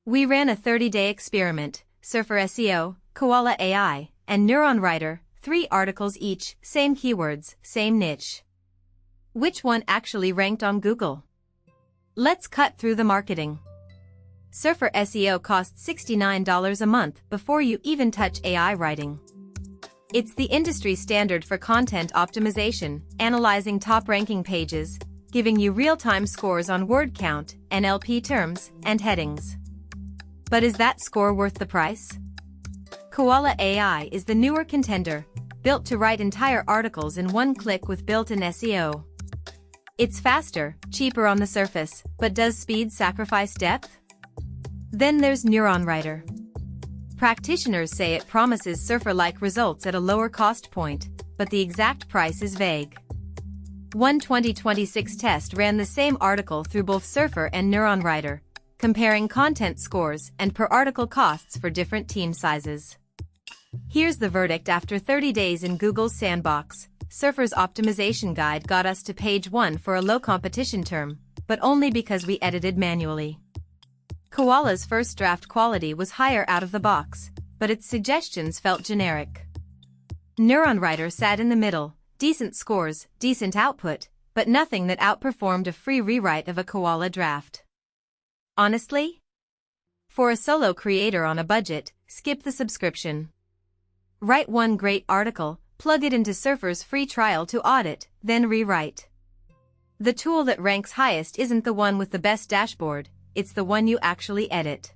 We ran a 30-day experiment, Surfer SEO, Koala AI, and NeuronWriter, 3 articles each, same keywords, same niche. Which one actually ranked on Google? Let's cut through the marketing. Surfer SEO costs $69 a month before you even touch AI writing. It's the industry standard for content optimization, analyzing top-ranking pages, giving you real-time scores on word count, NLP terms, and headings. But is that score worth the price? Koala AI is the newer contender, built to write entire articles in one click with built-in SEO. It's faster, cheaper on the surface, but does speed sacrifice depth? Then there's NeuronWriter. Practitioners say it promises Surfer-like results at a lower cost point, but the exact price is vague. One 2026 test ran the same article through both Surfer and NeuronWriter, comparing content scores and per-article costs for different team sizes. Here's the verdict after 30 days in Google's sandbox. Surfer's optimization guide got us to page 1 for a low competition term, but only because we edited manually. Koala's first draft quality was higher out of the box, but its suggestions felt generic. NeuronWriter sat in the middle, decent scores, decent output, but nothing that outperformed a free rewrite of a Koala draft. Honestly? For a solo creator on a budget, skip the subscription. Write one great article, plug it into Surfer's free trial to audit, then rewrite. The tool that ranks highest isn't the one with the best dashboard, it's the one you actually edit.